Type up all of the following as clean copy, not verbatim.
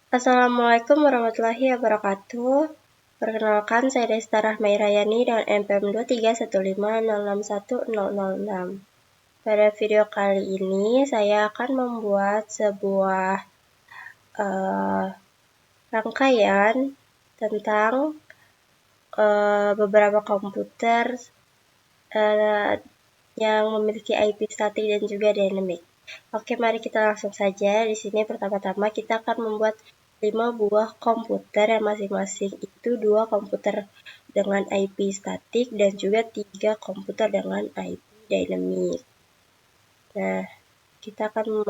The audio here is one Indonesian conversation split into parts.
Assalamualaikum warahmatullahi wabarakatuh. Perkenalkan, saya Desta Rahmairayani dengan NPM 23150610006. Pada video kali ini, saya akan membuat sebuah rangkaian tentang beberapa komputer yang memiliki IP statik dan juga dynamic. Oke, mari kita langsung saja. Di sini pertama-tama kita akan membuat 5 buah komputer yang masing-masing itu 2 komputer dengan IP statik dan juga 3 komputer dengan IP dynamic. Nah, kita akan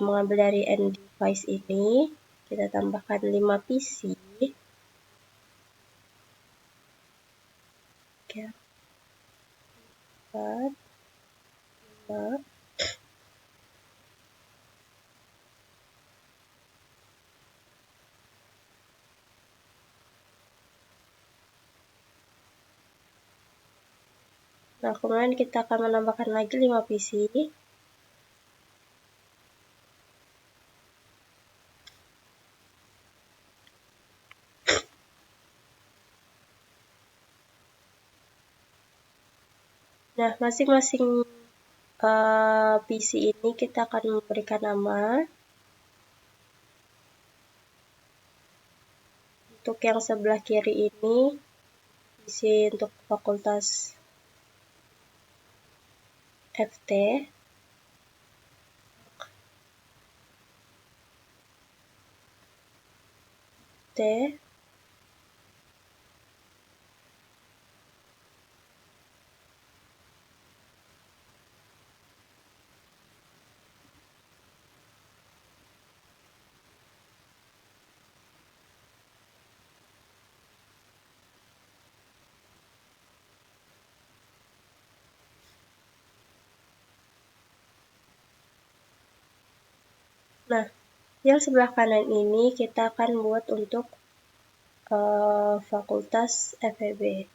mengambil dari N device ini, kita tambahkan 5 PC. Oke. 4, 5. Nah, kemudian kita akan menambahkan lagi 5 PC. Nah, masing-masing PC ini kita akan memberikan nama. Untuk yang sebelah kiri ini, PC untuk fakultas FT. Nah, yang sebelah kanan ini kita akan buat untuk fakultas FEB.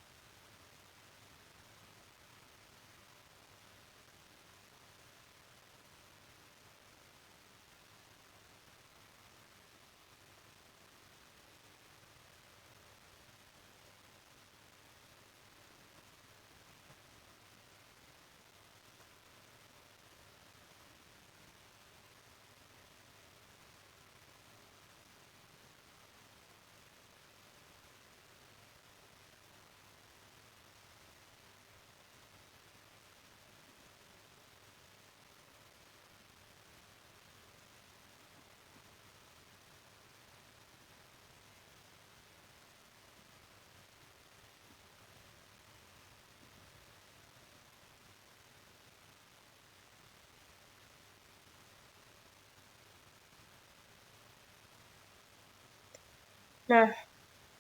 Nah,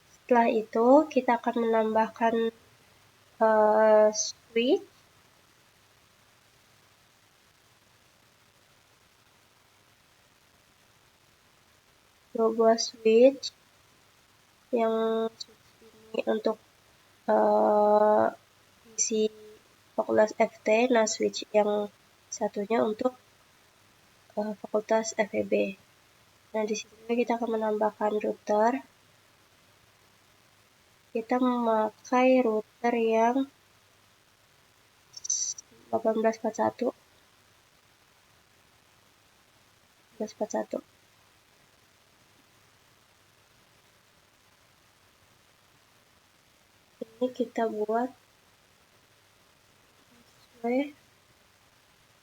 setelah itu kita akan menambahkan switch. Dua buah switch. Yang switch ini untuk isi fakultas FT. Nah, switch yang satunya untuk fakultas FEB. Nah, di sini kita akan menambahkan router. Kita memakai router yang 1841. Ini kita buat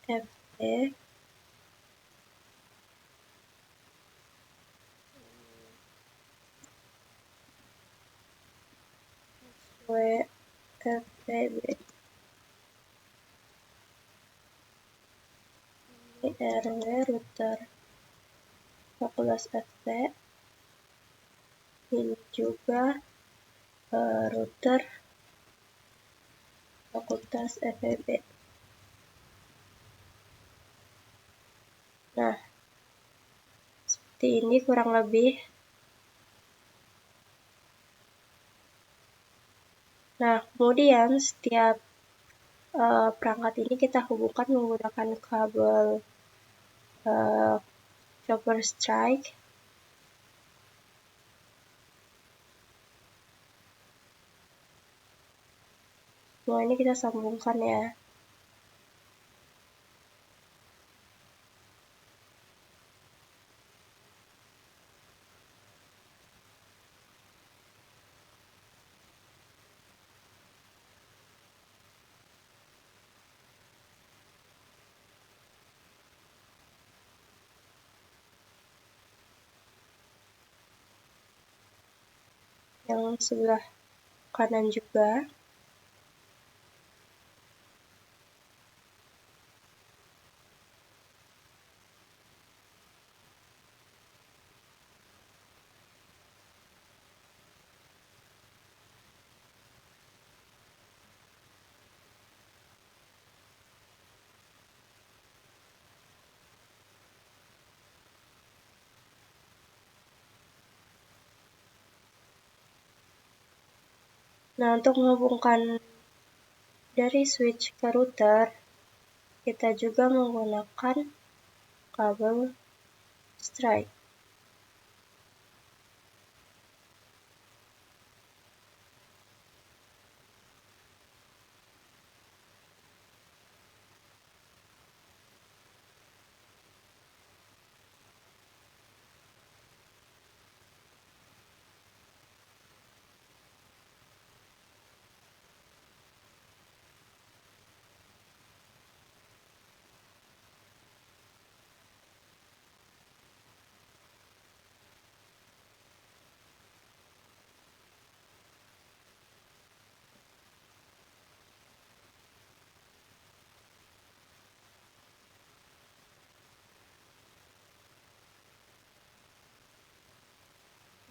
FT FEB. Ini RW router fakultas FT. Ini juga router fakultas FEB. Nah, seperti ini kurang lebih. Nah, kemudian setiap perangkat ini kita hubungkan menggunakan kabel Chopper Strike. Semua ini kita sambungkan ya. Yang sebelah kanan juga. Nah, untuk menghubungkan dari switch ke router, kita juga menggunakan kabel strike.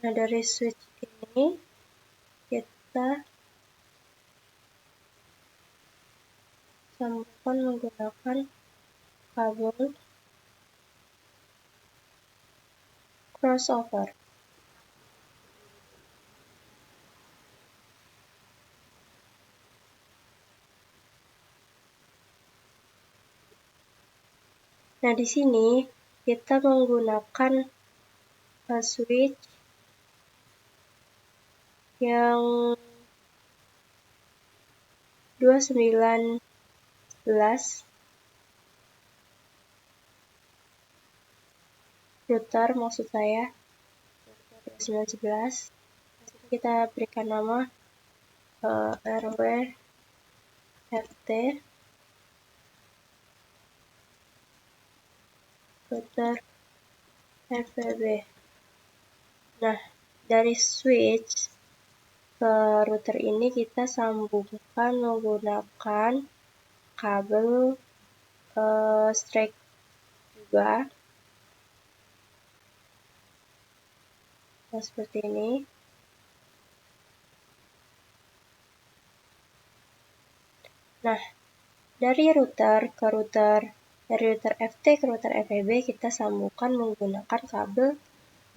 Nah, dari switch ini kita sambungkan menggunakan kabel crossover. Nah, di sini kita menggunakan switch yang 2911 router, maksud saya 2911. Kita berikan nama RW RT router FVB. Nah, dari switch ke router ini kita sambungkan menggunakan kabel strike juga. Nah, seperti ini. Nah, dari router ke router, dari router FT ke router FVB kita sambungkan menggunakan kabel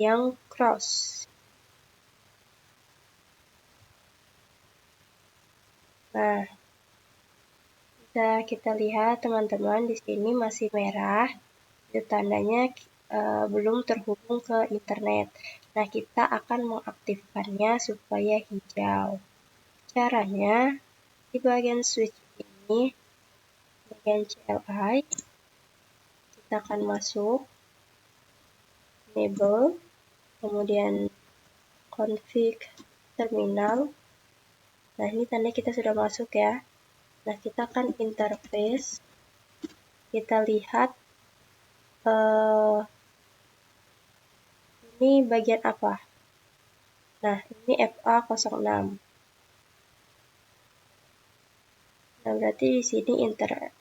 yang cross. Nah, bisa kita lihat teman-teman di sini masih merah, itu tandanya belum terhubung ke internet. Nah, kita akan mengaktifkannya supaya hijau. Caranya, di bagian switch ini, bagian CLI, kita akan masuk, enable, kemudian config terminal. Nah, ini tanda kita sudah masuk ya. Nah, kita akan interface, kita lihat ini bagian apa. Nah, ini FA06. Nah, berarti di sini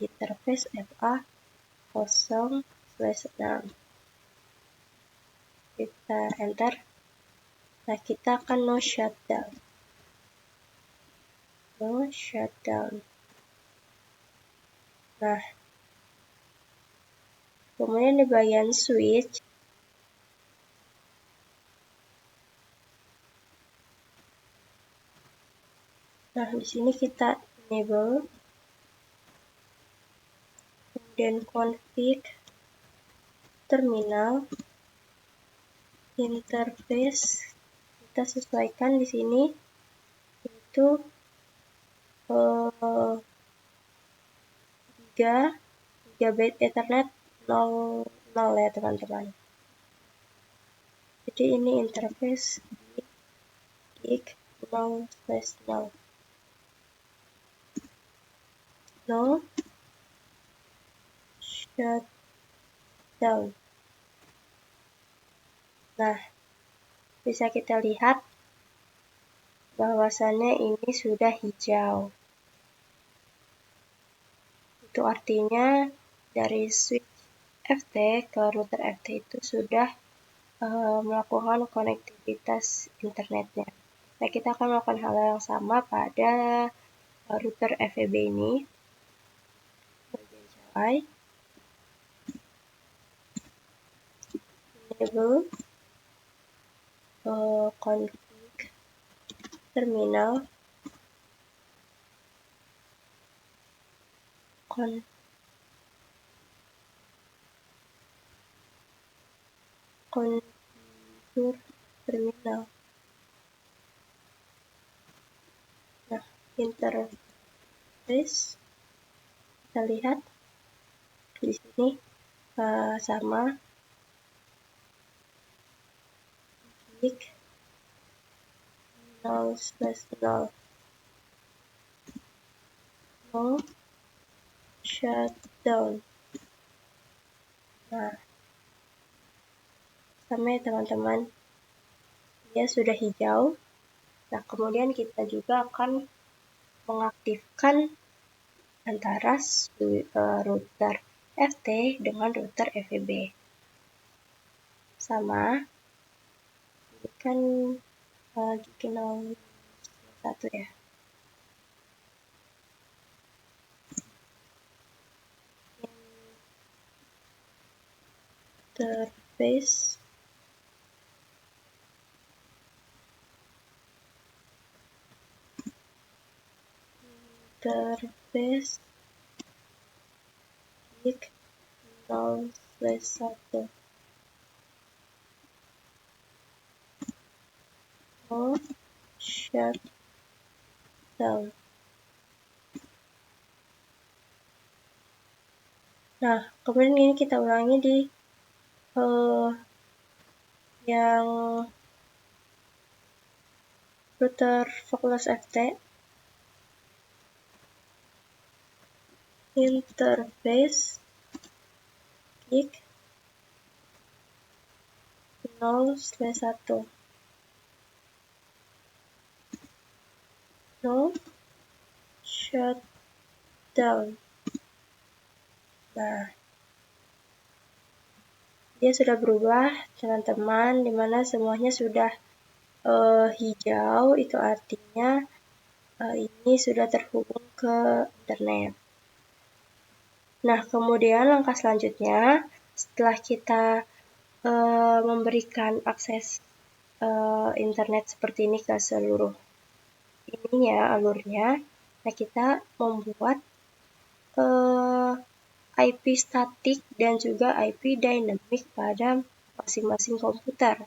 interface FA0/6. Kita enter. Nah, kita akan no shutdown. No shutdown. Nah, kemudian di bagian switch, nah di sini kita enable, kemudian config terminal. interface kita sesuaikan di sini, yaitu 3 GB Ethernet 00 ya teman-teman. Jadi ini interface gig 0/0. No shutdown. Nah, bisa kita lihat bahwasannya ini sudah hijau. Itu artinya dari switch FT ke router FT itu sudah melakukan konektivitas internetnya. Nah, kita akan melakukan hal yang sama pada router FEB ini. Bagian CLI, enable config terminal konfigure terminal. Nah, interface kita lihat di sini sama gig 0/0. No shutdown. Nah, sama ya teman-teman, dia sudah hijau. Nah, kemudian kita juga akan mengaktifkan antara router FT dengan router FEB. Sama, ini kan gig 0/1 ya. Interface gig 0/1. No shutdown. Nah, kemudian ini kita ulangi di yang router Voclus FT. Interface gig 0/1. No shutdown. Nah, dia sudah berubah teman-teman, dimana semuanya sudah hijau. Itu artinya ini sudah terhubung ke internet. Nah, kemudian langkah selanjutnya setelah kita memberikan akses internet seperti ini ke seluruh ininya, alurnya, nah kita membuat IP statik dan juga IP dynamic pada masing-masing komputer,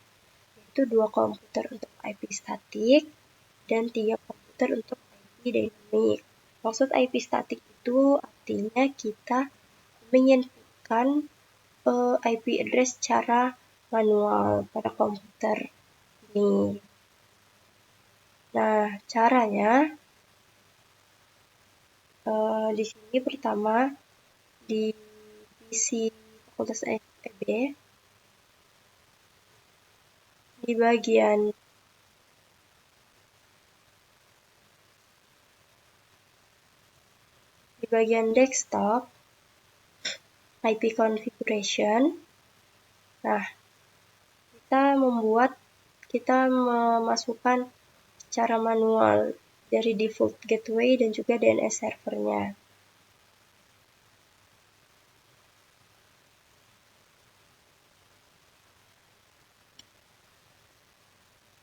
yaitu 2 komputer untuk IP statik dan 3 komputer untuk IP dynamic. Maksud IP statik itu artinya kita menginputkan IP address secara manual pada komputer ini. Nah, caranya di sini pertama di PC Fakultas FEB di bagian desktop IP configuration. Nah, kita memasukkan secara manual dari default gateway dan juga DNS servernya.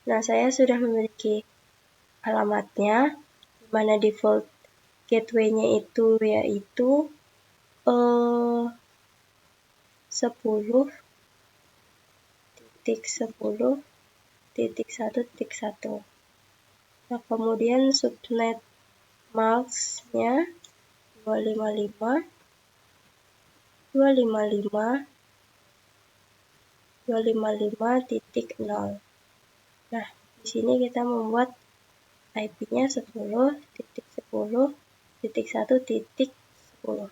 Nah, saya sudah memiliki alamatnya, di mana default gateway-nya itu yaitu 10 10.10.1.1. Nah, kemudian subnet mask-nya 255.255.255.0. Nah, di sini kita membuat IP-nya 10.10.1.10.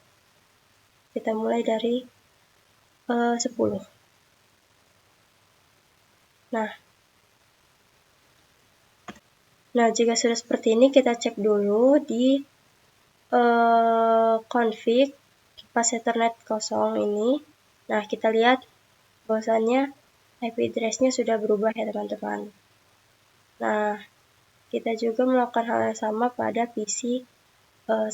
Kita mulai dari 10. Nah, jika sudah seperti ini, kita cek dulu di config pas Ethernet kosong ini. Nah, kita lihat bahwasannya IP address-nya sudah berubah ya teman-teman. Nah, kita juga melakukan hal yang sama pada PC 1.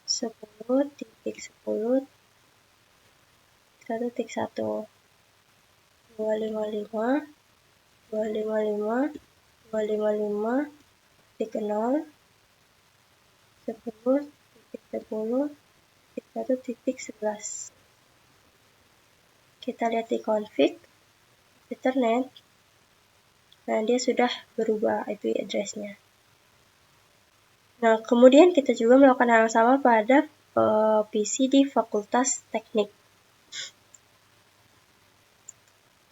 10.10.1.1. 255.255.255.0. 10.10.1.11. Kita lihat di config Ethernet. Nah, dia sudah berubah IP address-nya. Nah, kemudian kita juga melakukan hal yang sama pada PC di Fakultas Teknik.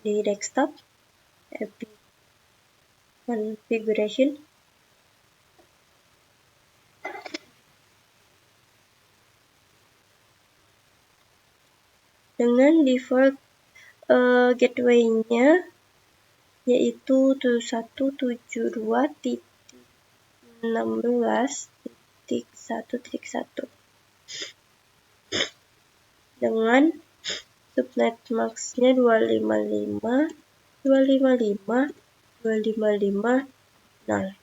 Di desktop, configuration, dengan default gateway-nya yaitu 172.16.1.1 dengan subnet mask-nya 255.255.255.0.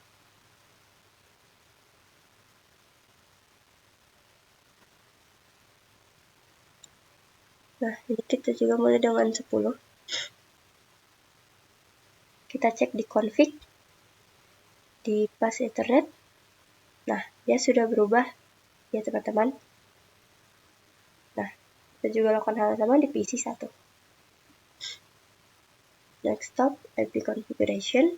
Nah, ini kita juga mulai dengan 10. Kita cek di config di pas Ethernet. Nah, dia sudah berubah ya teman-teman. Nah, kita juga lakukan hal yang sama di PC 1. Desktop IP configuration.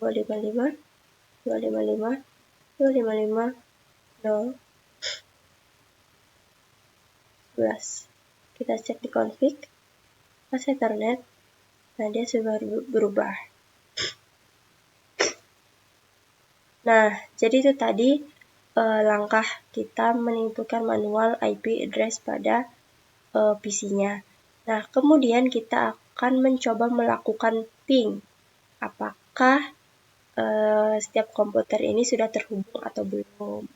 Dua lima lima 11. Kita cek di config pas Ethernet. Nah, dia sudah berubah. Nah, jadi itu tadi langkah kita menentukan manual IP address pada PC-nya. Nah, kemudian kita akan mencoba melakukan ping. Apakah setiap komputer ini sudah terhubung atau belum.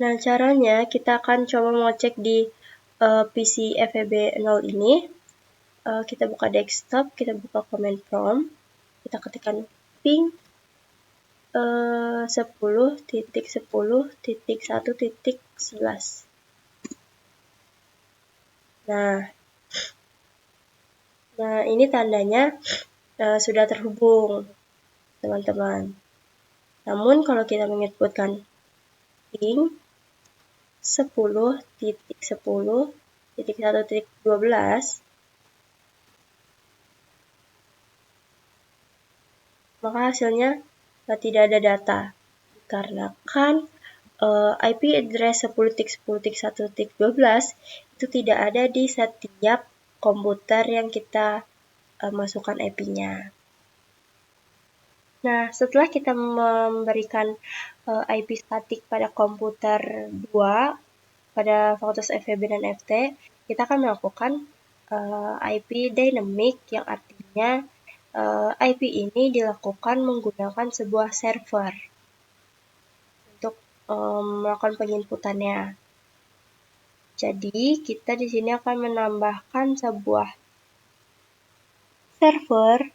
Nah, caranya kita akan coba mengecek di PC FEB 0 ini. Kita buka desktop, kita buka command prompt, kita ketikkan ping 10.10.1.11. Nah, ini tandanya sudah terhubung, teman-teman. Namun kalau kita menyebutkan ping 10.10.1.12, maka hasilnya tidak ada data, dikarenakan IP address 10.10.1.12 itu tidak ada di setiap komputer yang kita masukkan IP-nya. Nah, setelah kita memberikan IP statik pada komputer 2, pada Fakultas FEB dan FT, kita akan melakukan IP dynamic, yang artinya IP ini dilakukan menggunakan sebuah server untuk melakukan penginputannya. Jadi, kita di sini akan menambahkan sebuah server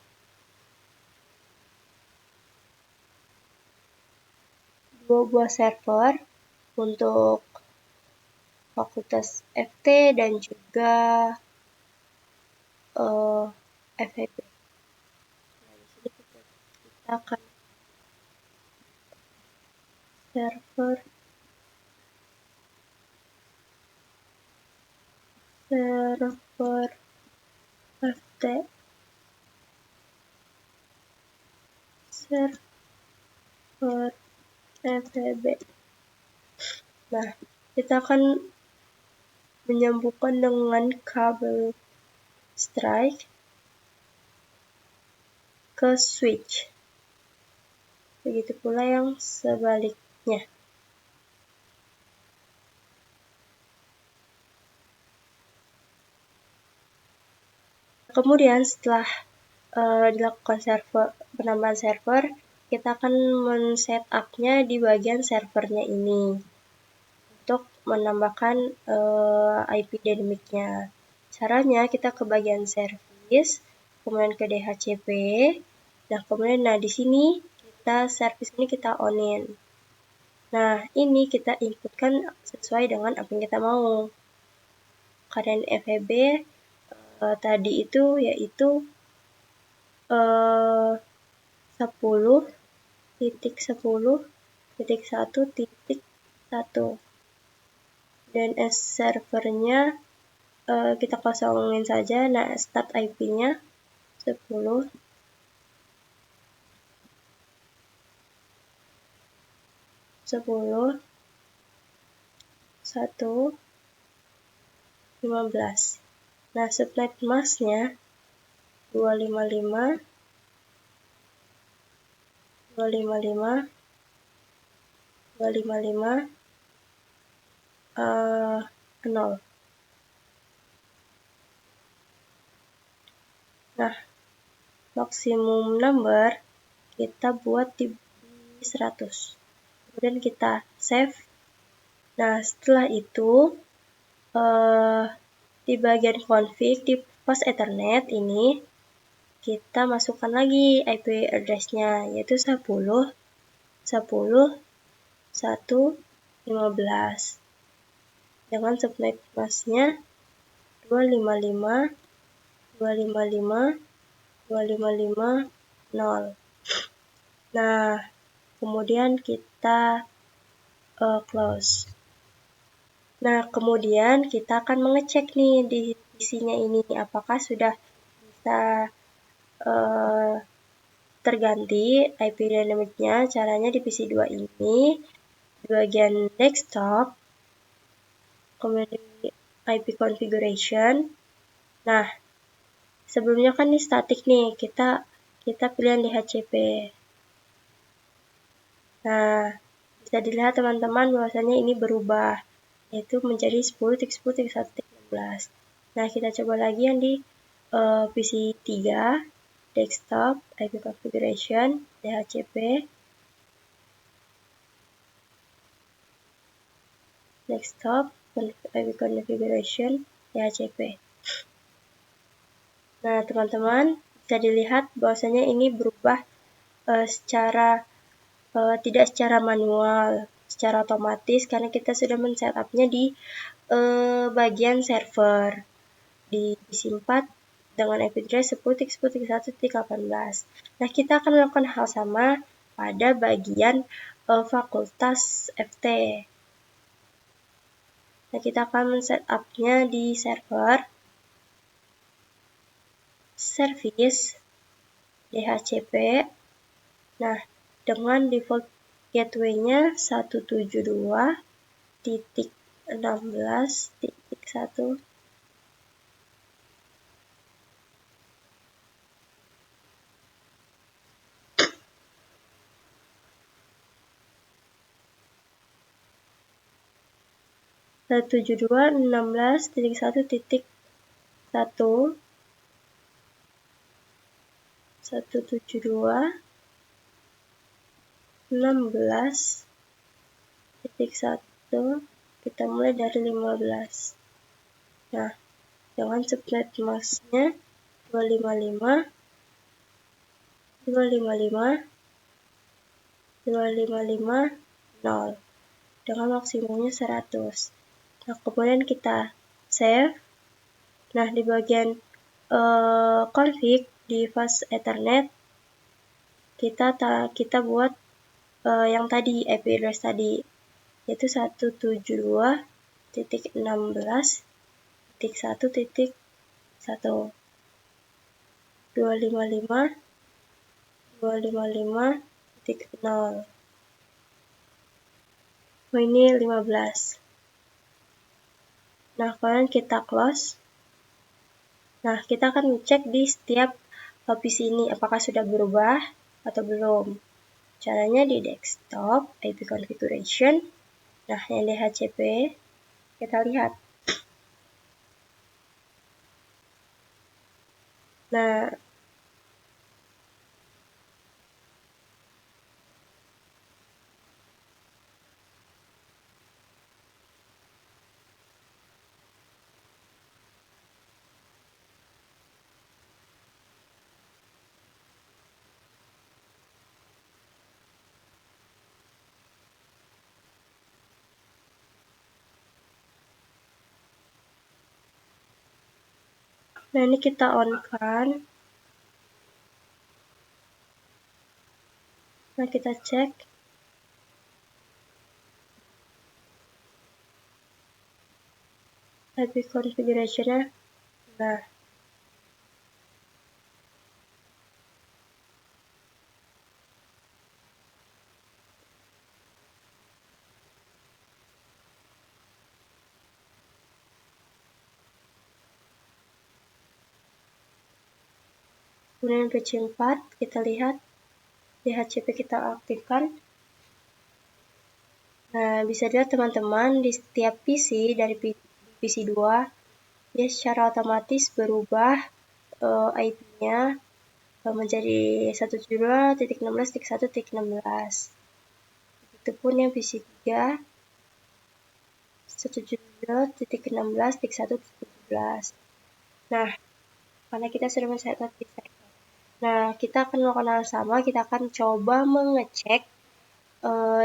dua buah server untuk Fakultas FT dan juga FEB. Nah, di sini kita akan server FT server FTP. Nah, kita akan menyambungkan dengan kabel strike ke switch. Begitu pula yang sebaliknya. Kemudian setelah dilakukan penambahan server, kita akan men-setupnya di bagian servernya ini untuk menambahkan IP dynamic-nya. Caranya kita ke bagian service, kemudian ke DHCP. Nah, kemudian di sini service ini kita on-in. Nah, ini kita inputkan sesuai dengan apa yang kita mau. Karena FEB tadi itu yaitu 10.10.1.1 dan servernya kita kosongin saja. Nah, start IP-nya 10 10 1 15. Nah, subnet masknya 255 255 255 0. Nah, maksimum number kita buat di 100. Kemudian kita save. Nah, setelah itu di bagian config di pos Ethernet ini kita masukkan lagi IP address-nya, yaitu 10 10 1 15 dengan subnet masknya 255 255 255 0. Nah, kemudian kita close. Nah, kemudian kita akan mengecek nih di PC-nya ini apakah sudah bisa terganti IP dynamic-nya. Caranya di PC 2 ini di bagian desktop, kemudian di IP configuration. Nah, sebelumnya kan ini static nih, kita pilih di DHCP. Nah, bisa dilihat teman-teman bahwasanya ini berubah, yaitu menjadi 10.10.1.16. Nah, kita coba lagi yang di PC 3, desktop, IP configuration, DHCP, desktop, IP configuration, DHCP. Nah, teman-teman bisa dilihat bahwasanya ini berubah tidak secara manual, secara otomatis karena kita sudah men-setupnya di bagian server di PC 4 dengan IP address 10.10.1.18. Nah, kita akan melakukan hal sama pada bagian fakultas FT. Nah, kita akan men-setupnya di server, service, DHCP. Nah, dengan default gateway-nya 172.16.1. Satu 172.16.1 kita mulai dari 15. Nah, dengan subnet masknya 255 255 255 0 dengan maksimumnya 100. Nah, kemudian kita save. Nah, di bagian config di fast Ethernet kita buat yang tadi, IP address tadi, yaitu 172.16.1.1 255.255.0. Oh, ini 15. Nah, kemudian kita close. Nah, kita akan cek di setiap PC ini apakah sudah berubah atau belum. Caranya di desktop, IP configuration. Nah, yang di HCP, kita lihat. Nah, ini kita on-kan. Nah, kita cek. IP configuration-nya. Nah, kemudian PC4 kita lihat di HCP kita aktifkan. Nah, bisa dilihat teman-teman di setiap PC dari PC 2 dia secara otomatis berubah IP-nya menjadi 172.16.1.16. Begitupun yang PC 3 172.16.1.17. Nah, karena kita sudah men-setup di server. Nah, kita akan melakukan hal sama, kita akan coba mengecek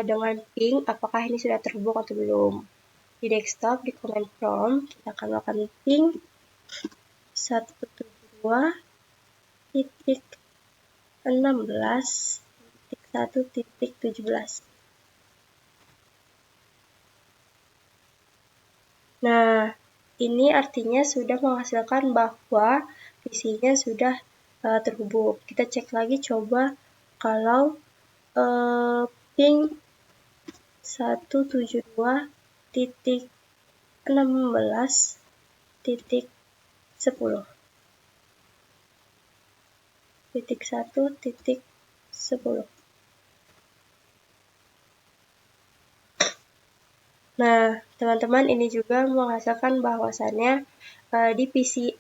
dengan ping apakah ini sudah terhubung atau belum. Di desktop, di command prompt, kita akan melakukan ping 172.16.1.17. Nah, ini artinya sudah menghasilkan bahwa PC-nya sudah terhubung. Kita cek lagi coba kalau ping 172.16.10. 1.10. Nah, teman-teman, ini juga menghasilkan bahwasannya di PC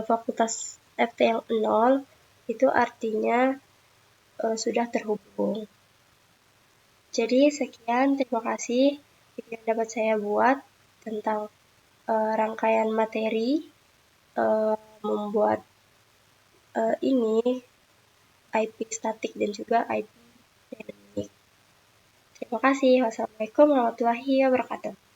fakultas FT yang 0 itu artinya sudah terhubung. Jadi sekian, terima kasih yang dapat saya buat tentang rangkaian materi membuat ini IP statik dan juga IP dynamic. Terima kasih. Wassalamualaikum warahmatullahi wabarakatuh.